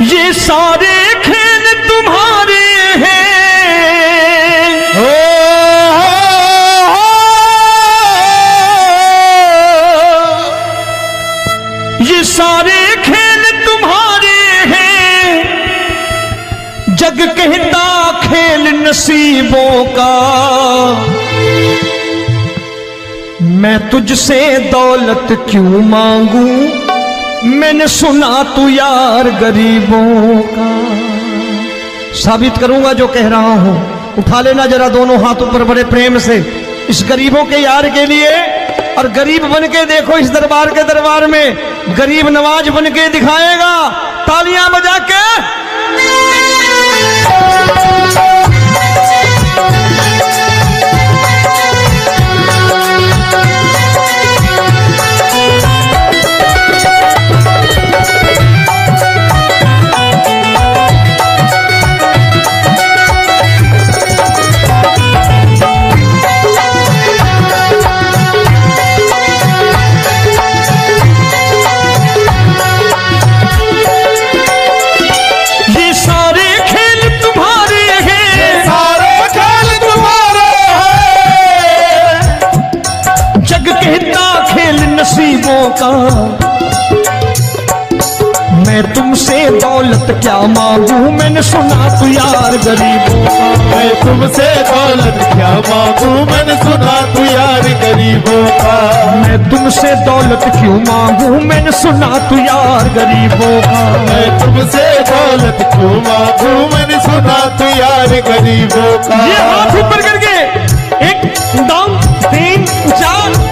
ये सारे खेल तुम्हारे हैं, ये सारे खेल तुम्हारे हैं, जग कहता खेल नसीबों का। मैं तुझसे दौलत क्यों मांगू, मैंने सुना तू यार गरीबों का। साबित करूंगा जो कह रहा हूं। उठा लेना जरा दोनों हाथ ऊपर बड़े प्रेम से इस गरीबों के यार के लिए, और गरीब बन के देखो इस दरबार के दरबार में गरीब नवाज बन के दिखाएगा, तालियां बजा के। नसीबों का मैं तुमसे दौलत क्या मांगू, मैंने सुना तू यार गरीबों का। मैं तुमसे दौलत क्या मांगू, मैंने सुना तू यार गरीबों का। मैं तुमसे दौलत क्यों मांगू, मैंने सुना तू यार गरीबों का। मैं तुमसे दौलत क्यों मांगू, मैंने सुना तू यार गरीबों का। ये हाथ ऊपर करके 1 2 3 4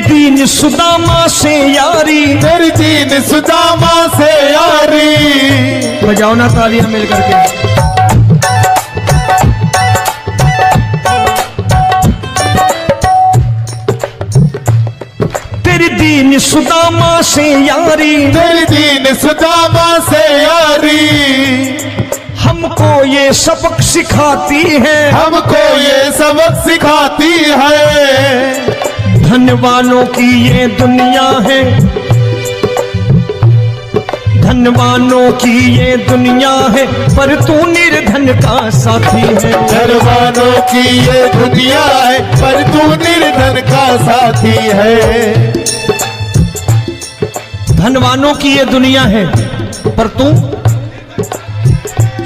दीन सुदामा से यारी, तेरी दीन सुदामा से यारी। बजाओ ना तालियां मिल करके। तेरी दीन सुदामा से यारी, तेरी दीन सुदामा से यारी। हमको ये सबक सिखाती है, हमको ये सबक सिखाती है। धनवानों की ये दुनिया है, धनवानों की ये दुनिया है, पर तू निर्धन का साथी है। धनवानों की ये दुनिया है, पर तू निर्धन का साथी है। धनवानों की ये दुनिया है, पर तू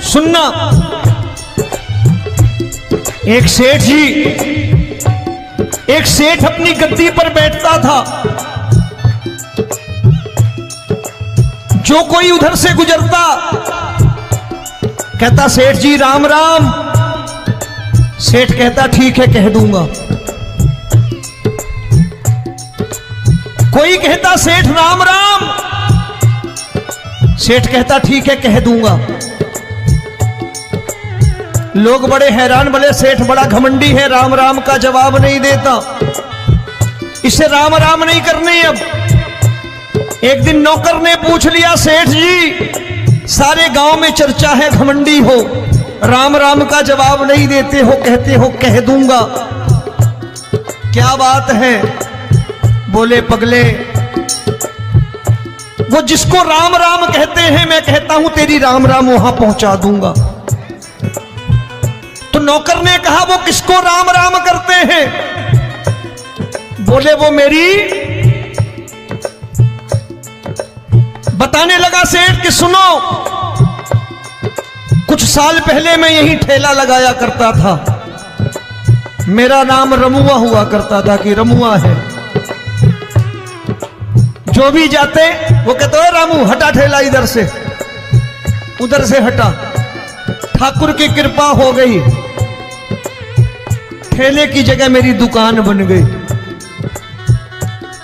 सुनना। एक सेठ अपनी गद्दी पर बैठता था। जो कोई उधर से गुजरता कहता सेठ जी राम राम। सेठ कहता ठीक है कह दूंगा। कोई कहता सेठ राम राम। सेठ कहता ठीक है कह दूंगा। लोग बड़े हैरान, बोले सेठ बड़ा घमंडी है, राम राम का जवाब नहीं देता, इसे राम राम नहीं करने। अब एक दिन नौकर ने पूछ लिया सेठ जी सारे गांव में चर्चा है घमंडी हो, राम राम का जवाब नहीं देते हो, कहते हो कह दूंगा, क्या बात है? बोले पगले वो जिसको राम राम कहते हैं मैं कहता हूं तेरी राम राम वहां पहुंचा दूंगा। तो नौकर ने कहा वो किसको राम राम करते हैं? बोले वो मेरी। बताने लगा सेठ कि सुनो, कुछ साल पहले मैं यही ठेला लगाया करता था, मेरा नाम रमुआ हुआ करता था कि रमुआ है। जो भी जाते वो कहते हो रामू हटा ठेला इधर से, उधर से हटा। ठाकुर की कृपा हो गई, ठेले की जगह मेरी दुकान बन गई,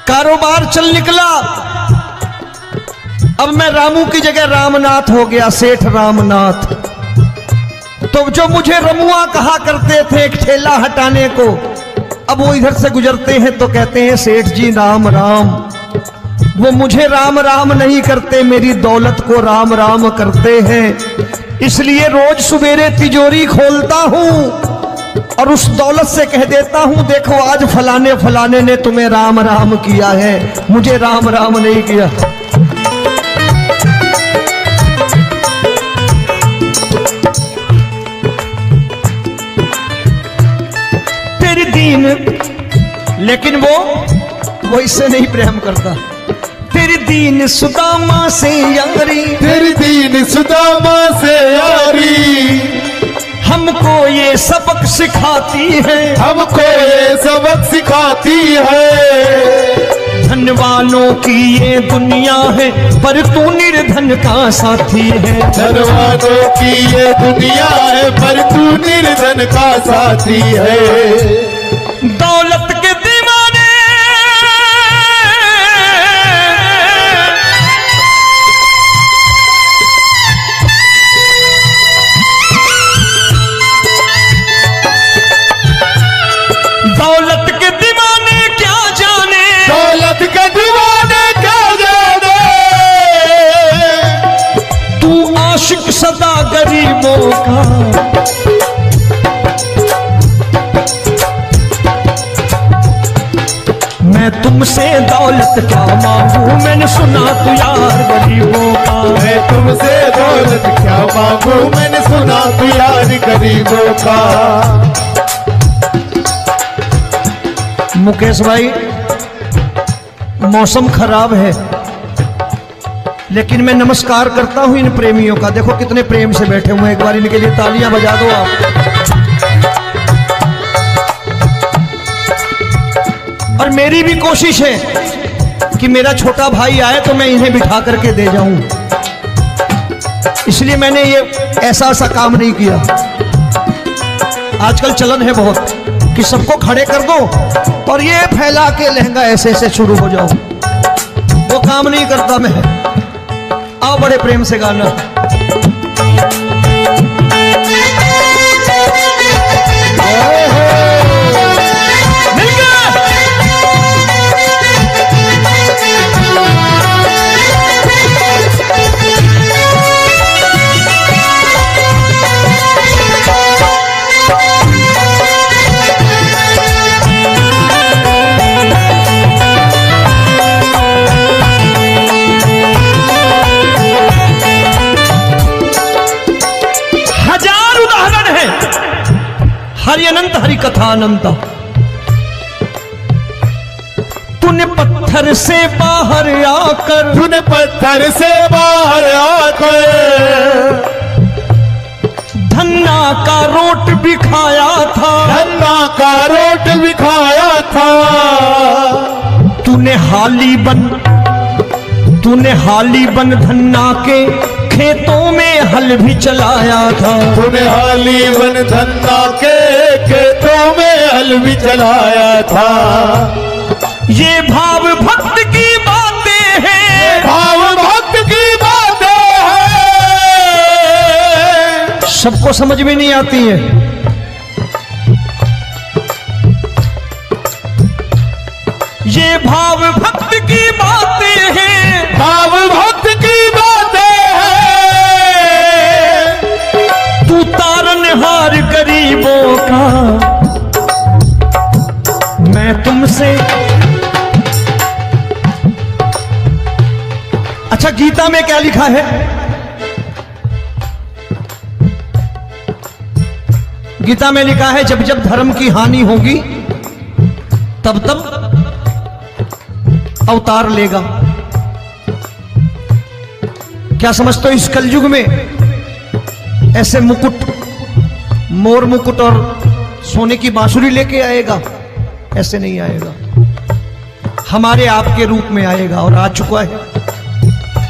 कारोबार चल निकला। अब मैं रामू की जगह रामनाथ हो गया, सेठ रामनाथ। तो जो मुझे रमुआ कहा करते थे एक ठेला हटाने को, अब वो इधर से गुजरते हैं तो कहते हैं सेठ जी राम राम। वो मुझे राम राम नहीं करते, मेरी दौलत को राम राम करते हैं। इसलिए रोज सवेरे तिजोरी खोलता हूं और उस दौलत से कह देता हूं, देखो आज फलाने फलाने ने तुम्हें राम राम किया है, मुझे राम राम नहीं किया। तेरी दीन, लेकिन वो इससे नहीं प्रेम करता। तेरी दीन सुदामा से यारी, तेरी दीन सुदामा से यारी, हमको ये सबक सिखाती है, हमको ये सबक सिखाती है। धन वालों की ये दुनिया है, पर तू निर्धन का साथी है। धन वालों की ये दुनिया है, पर तू निर्धन का साथी है। दौलत के दीवाने दौलत के दीवाने क्या जाने, दौलत के दीवाने क्या जाने। तू आशिक सदा गरीबों का, मैं तुमसे दौलत क्या मांगू, मैंने सुना तू यार गरीबों का। मैं तुमसे दौलत क्या मांगू, मैंने सुना तू यार गरीबों का। मुकेश भाई, मौसम खराब है, लेकिन मैं नमस्कार करता हूं इन प्रेमियों का। देखो कितने प्रेम से बैठे हुए हैं, एक बार इनके लिए तालियां बजा दो आप। और मेरी भी कोशिश है कि मेरा छोटा भाई आए तो मैं इन्हें बिठा करके दे जाऊं, इसलिए मैंने ये ऐसा काम नहीं किया। आजकल चलन है बहुत कि सबको खड़े कर दो और ये फैला के लहंगा ऐसे ऐसे शुरू हो जाओ, वो काम नहीं करता मैं। आओ बड़े प्रेम से गाना। हरि अनंत हरि कथा अनंत। तूने पत्थर से बाहर आकर, तूने पत्थर से बाहर आकर धन्ना का रोट भी खाया था, धन्ना का रोट भी खाया था। तूने हाली बन धन्ना के खेतों में हल भी चलाया था। तूने हाली बन धन्ना के खेतों में हल भी चलाया था। ये भाव भक्त की बातें हैं, भाव भक्त की बातें हैं, सबको समझ में नहीं आती है। ये भाव भक्त की बातें हैं, भाव भक्त की बातें हैं। तू तारनहार गरीबों का, मैं तुमसे। अच्छा, गीता में क्या लिखा है? गीता में लिखा है जब जब धर्म की हानि होगी तब तब अवतार लेगा। क्या समझते हो, इस कलयुग में ऐसे मुकुट, मोर मुकुट और सोने की बांसुरी लेके आएगा? ऐसे नहीं आएगा, हमारे आपके रूप में आएगा और आ चुका है।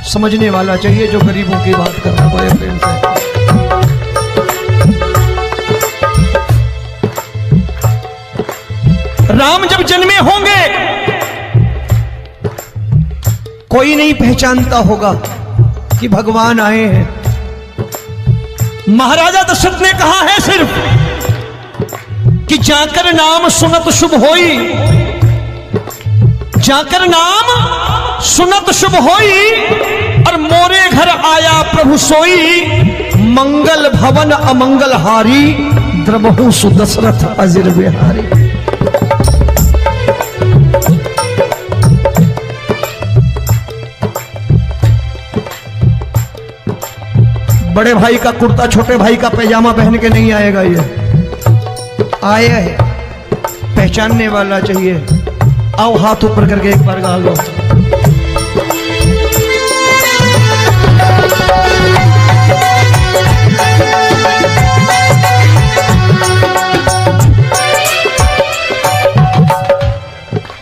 समझने वाला चाहिए जो गरीबों की बात कर रहा है बड़े प्रेम से। राम जब जन्मे होंगे कोई नहीं पहचानता होगा, कि भगवान आए हैं। महाराजा दशरथ ने कहा है सिर्फ कि जाकर नाम सुनत शुभ होई, जाकर नाम सुनत शुभ होई, और मोरे घर आया प्रभु सोई, मंगल भवन अमंगल हारी, द्रबहु सुदशरथ अजिर बिहारी। बड़े भाई का कुर्ता छोटे भाई का पैजामा पहन के नहीं आएगा, ये आया है पहचानने वाला चाहिए। आओ हाथ ऊपर करके एक बार गा लो।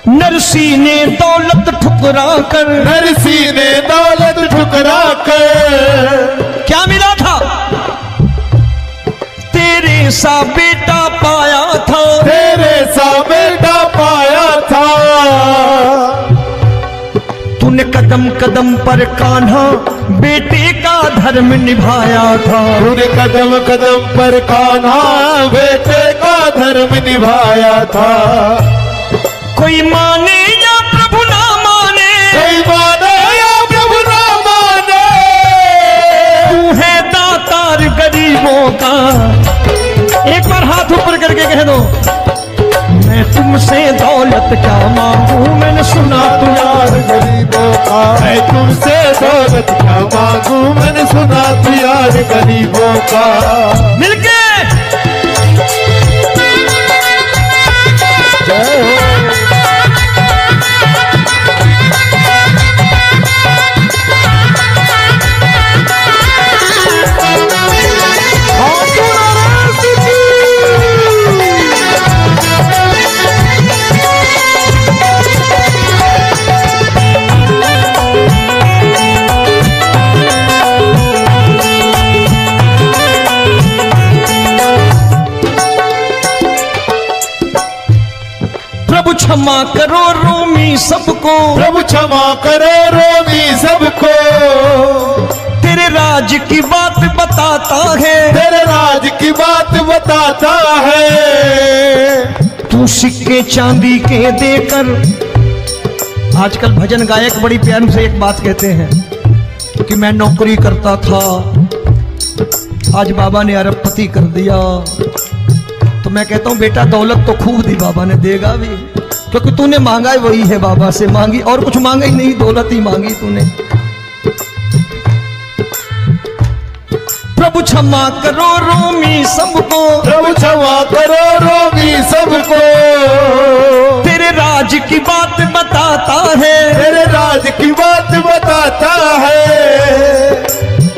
नरसी ने दौलत ठुकरा कर, नरसी ने दौलत ठुकरा कर, क्या मिला था? तेरे सा बेटा पाया था, तेरे सा बेटा पाया था। तूने कदम कदम पर कान्हा बेटे का धर्म निभाया था, तूने कदम कदम पर कान्हा बेटे का धर्म निभाया था। कोई माने या प्रभु ना माने, कोई माने या प्रभु ना माने, तू है दातार गरीबों का। एक बार हाथ ऊपर करके कह दो, मैं तुमसे दौलत क्या मांगू, मैंने सुना तू यार गरीबों का। मैं तुमसे दौलत क्या मांगू, मैंने सुना तू यार गरीबों का। मिलके जय हो। प्रभु क्षमा करो रोमी सबको, प्रभु क्षमा करो रोमी सबको। तेरे राज की बात बताता है, तेरे राज की बात बताता है। तू सिक्के चांदी के देकर। आजकल भजन गायक बड़ी प्यार से एक बात कहते हैं कि मैं नौकरी करता था, आज बाबा ने अरबपति कर दिया। तो मैं कहता हूं बेटा दौलत तो खूब दी बाबा ने, देगा भी, क्योंकि तूने मांगा वही है बाबा से, मांगी और कुछ मांगा ही नहीं, दौलत ही मांगी तूने। प्रभु क्षमा करो रोमी सबको, प्रभु क्षमा करो रोमी सबको। तेरे राज की बात बताता है, तेरे राज की बात बताता है।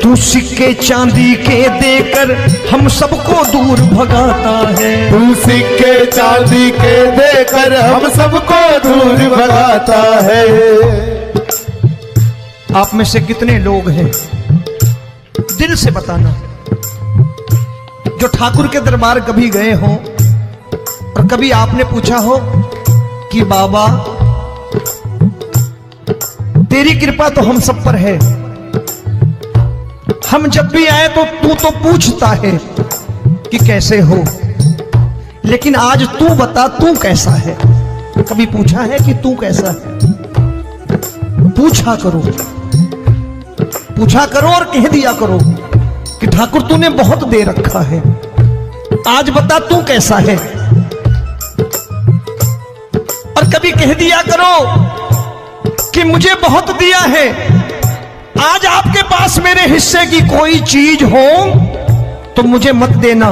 तू सिक्के चांदी के देकर हम सबको दूर भगाता है। तू सिक्के चांदी के देकर हम सबको दूर भगाता है। आप में से कितने लोग हैं, दिल से बताना, जो ठाकुर के दरबार कभी गए हो और कभी आपने पूछा हो कि बाबा तेरी कृपा तो हम सब पर है, हम जब भी आए तो तू तो पूछता है कि कैसे हो, लेकिन आज तू बता तू कैसा है। कभी पूछा है कि तू कैसा है? पूछा करो, पूछा करो और कह दिया करो कि ठाकुर तूने बहुत दे रखा है, आज बता तू कैसा है। और कभी कह दिया करो कि मुझे बहुत दिया है, आज आपके पास मेरे हिस्से की कोई चीज हो तो मुझे मत देना,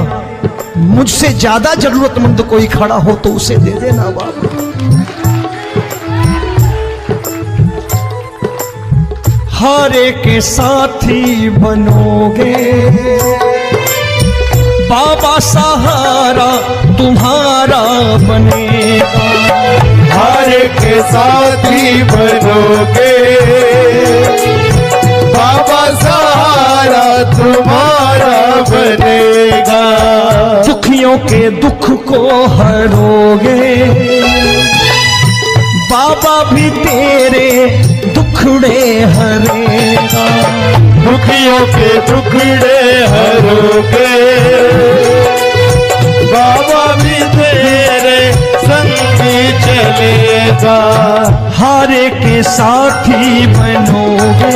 मुझसे ज्यादा जरूरतमंद कोई खड़ा हो तो उसे दे देना बाबा। हारे के साथी बनोगे बाबा, सहारा तुम्हारा बनेगा। हारे के साथी बनोगे बाबा, सहारा तुम्हारा बनेगा। दुखियों के दुख को हरोगे बाबा, भी तेरे दुखड़े हरेगा। दुखियों के टुकड़े हरोगे, बाबा भी तेरे संगी चलेगा, हारे के साथी बनोगे।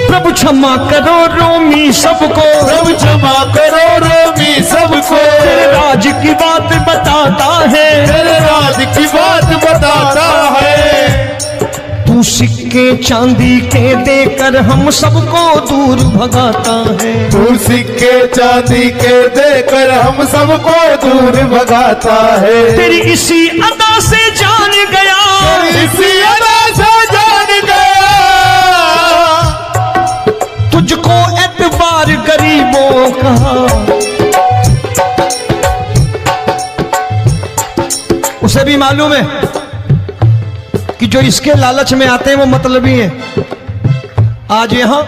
प्रभु क्षमा करो रोमी सबको, प्रभु क्षमा करो रोमी सबको, तेरे राज की बात बताता है, तेरे राज की बात बताता है। तू सिक्के चांदी के देकर हम सबको दूर भगाता है, तू सिक्के चांदी के देकर हम सबको दूर भगाता है। तेरी इसी अदा से जान गया, इसी अदा से जान गया, तुझको एतबार गरीबों का। उसे भी मालूम है कि जो इसके लालच में आते हैं वो मतलबी हैं। आज यहां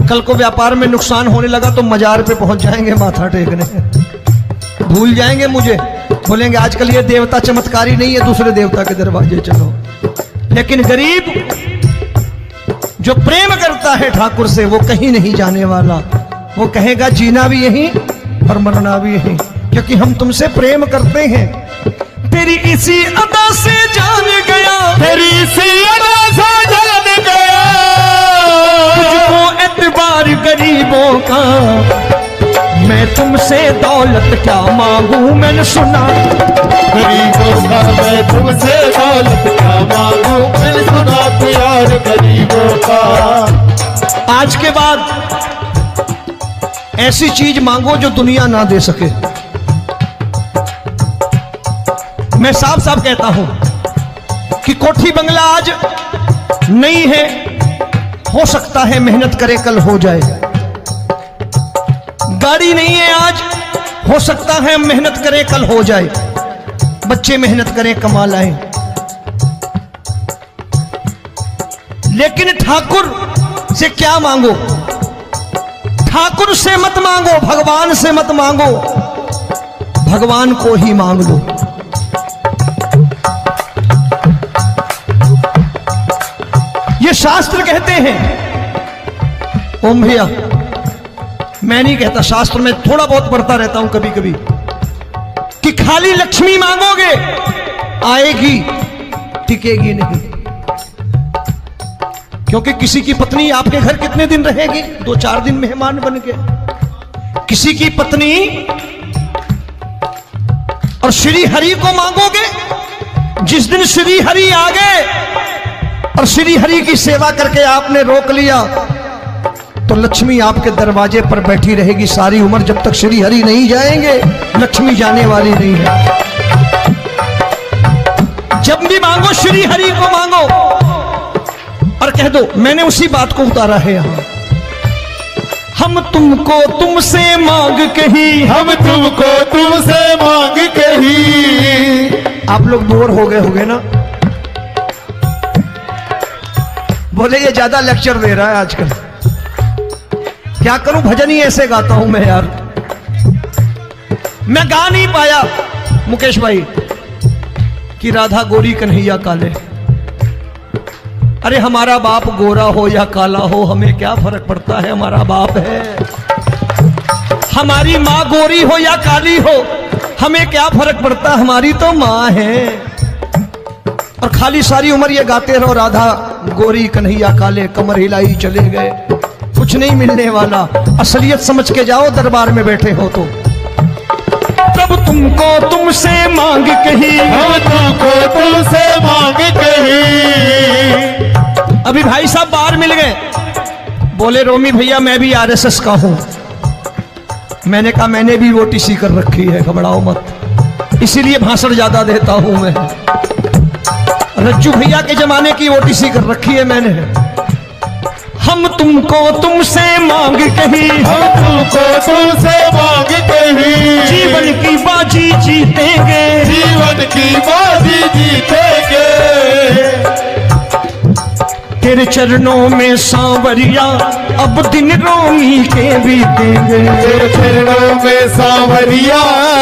कल को व्यापार में नुकसान होने लगा तो मजार पे पहुंच जाएंगे माथा टेकने, भूल जाएंगे मुझे, बोलेंगे आजकल ये देवता चमत्कारी नहीं है, दूसरे देवता के दरवाजे चलो। लेकिन गरीब जो प्रेम करता है ठाकुर से वो कहीं नहीं जाने वाला, वो कहेगा जीना भी यहीं और मरना भी यहीं, क्योंकि हम तुमसे प्रेम करते हैं। तेरी इसी अदा से जान गया, तेरी इसी अदा से जान गया, तुझको एतबार गरीबों का। मैं तुमसे दौलत क्या मांगू, मैंने सुना गरीबों का मैं तुमसे दौलत क्या मांगू, मैंने सुना प्यार गरीबों का। आज के बाद ऐसी चीज मांगो जो दुनिया ना दे सके। मैं साफ साफ कहता हूं कि कोठी बंगला आज नहीं है, हो सकता है मेहनत करे कल हो जाए। गाड़ी नहीं है आज, हो सकता है मेहनत करें कल हो जाए। बच्चे मेहनत करें कमा लाएं, लेकिन ठाकुर से क्या मांगो? ठाकुर से मत मांगो, भगवान से मत मांगो, भगवान को ही मांग लो। ये शास्त्र कहते हैं। ओम भैया, मैं नहीं कहता, शास्त्र में थोड़ा बहुत पढ़ता रहता हूं कभी कभी, कि खाली लक्ष्मी मांगोगे आएगी, टिकेगी नहीं। क्योंकि किसी की पत्नी आपके घर कितने दिन रहेगी? 2-4 दिन मेहमान बन के। किसी की पत्नी और श्री हरि को मांगोगे, जिस दिन श्री हरि आ गए और श्री हरि की सेवा करके आपने रोक लिया तो लक्ष्मी आपके दरवाजे पर बैठी रहेगी सारी उम्र। जब तक श्री हरि नहीं जाएंगे लक्ष्मी जाने वाली नहीं है। जब भी मांगो श्री हरि को मांगो और कह दो मैंने उसी बात को उतारा है यहां। हम तुमको तुमसे मांग कही, हम तुमको तुमसे मांग कही। आप लोग बोर हो गए होंगे ना? बोले ये ज्यादा लेक्चर दे रहा है आजकल। क्या करूं, भजन ही ऐसे गाता हूं मैं यार। मैं गा नहीं पाया मुकेश भाई कि राधा गोरी कन्हैया काले। अरे हमारा बाप गोरा हो या काला हो हमें क्या फर्क पड़ता है, हमारा बाप है। हमारी माँ गोरी हो या काली हो हमें क्या फर्क पड़ता, हमारी तो माँ है। और खाली सारी उम्र ये गाते रहो राधा गोरी कन्हैया काले, कमर हिलाई चले गए, कुछ नहीं मिलने वाला। असलियत समझ के जाओ दरबार में बैठे हो तो। तब तुमको तुमसे मांग कही, हम तुमको तुमसे मांग कही। अभी भाई साहब बाहर मिल गए, बोले रोमी भैया मैं भी आरएसएस का हूं। मैंने कहा मैंने भी ओटीसी कर रखी है, घबराओ मत, इसीलिए भाषण ज्यादा देता हूं मैं। रज्जू भैया के जमाने की ओटीसी कर रखी है मैंने। हम तुमको तुमसे मांग कही, हम तुमको तुमसे मांग कही। जीवन की बाजी जीतेंगे, जीवन की बाजी जीतेंगे। तेरे चरणों में सांवरिया अब दिन रोमी के बीतेंगे। तेरे चरणों में सांवरिया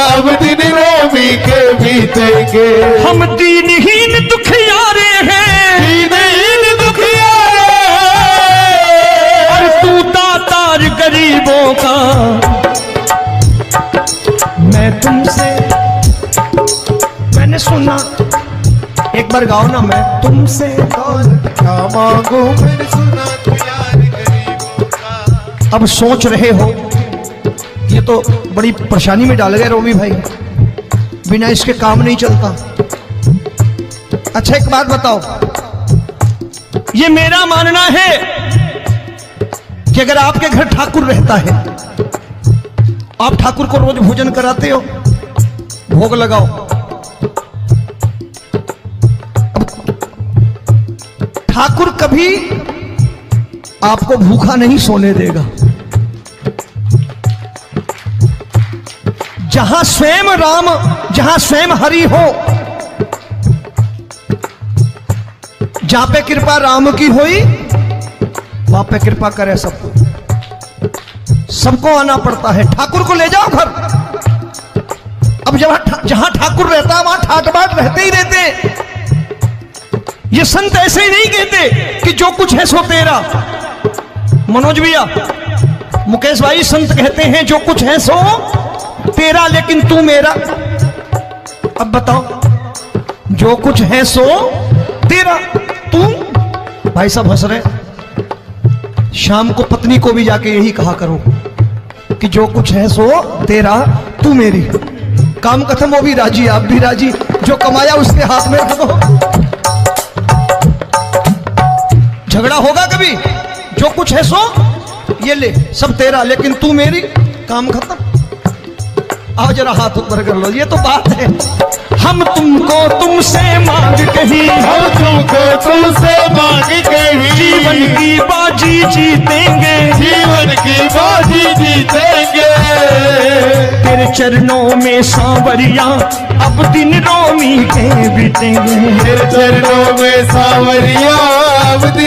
अब दिन रोमी के बीतेंगे। हम दीनहीन दुखियारे हैं, दीनहीन दुखियारे हैं, एक बार गाओ ना, मैं तुमसे दौलत क्या मांगू मैंने सुना तू यार गरीबों का। अब सोच रहे हो ये तो बड़ी परेशानी में डाल गए रोमी भाई, बिना इसके काम नहीं चलता। अच्छा एक बात बताओ, ये मेरा मानना है कि अगर आपके घर ठाकुर रहता है, आप ठाकुर को रोज भोजन कराते हो, भोग लगाओ, अब ठाकुर कभी आपको भूखा नहीं सोने देगा। जहां स्वयं राम, जहां स्वयं हरि हो, जहां पे कृपा राम की हुई वहां पे कृपा करे सबको, सबको आना पड़ता है। ठाकुर को ले जाओ घर। अब जहां ठाकुर रहता है वहां ठाट बाट रहते ही रहते। ये संत ऐसे ही नहीं कहते कि जो कुछ है सो तेरा। मनोज भैया, मुकेश भाई, संत कहते हैं जो कुछ है सो तेरा लेकिन तू मेरा। अब बताओ, जो कुछ है सो तेरा, तू। भाई साहब हंस रहे। शाम को पत्नी को भी जाके यही कहा करो कि जो कुछ है सो तेरा, तू मेरी। काम खत्म, वो भी राजी, आप भी राजी। जो कमाया उसके हाथ में रख दो। झगड़ा होगा कभी? जो कुछ है सो ये ले, सब तेरा लेकिन तू मेरी। काम खत्म। आओ जरा हाथ ऊपर कर लो, ये तो बात है। हम तुमको तुमसे मांग कहीं, हम तुमको तुमसे मांग कहीं, जीवन की बाजी जीतेंगे, जीवन की बाजी जीतेंगे। तेरे चरणों में सांवरिया अब दिन रोमी के बीतेंगे। तेरे चरणों में सांवरिया अब दिन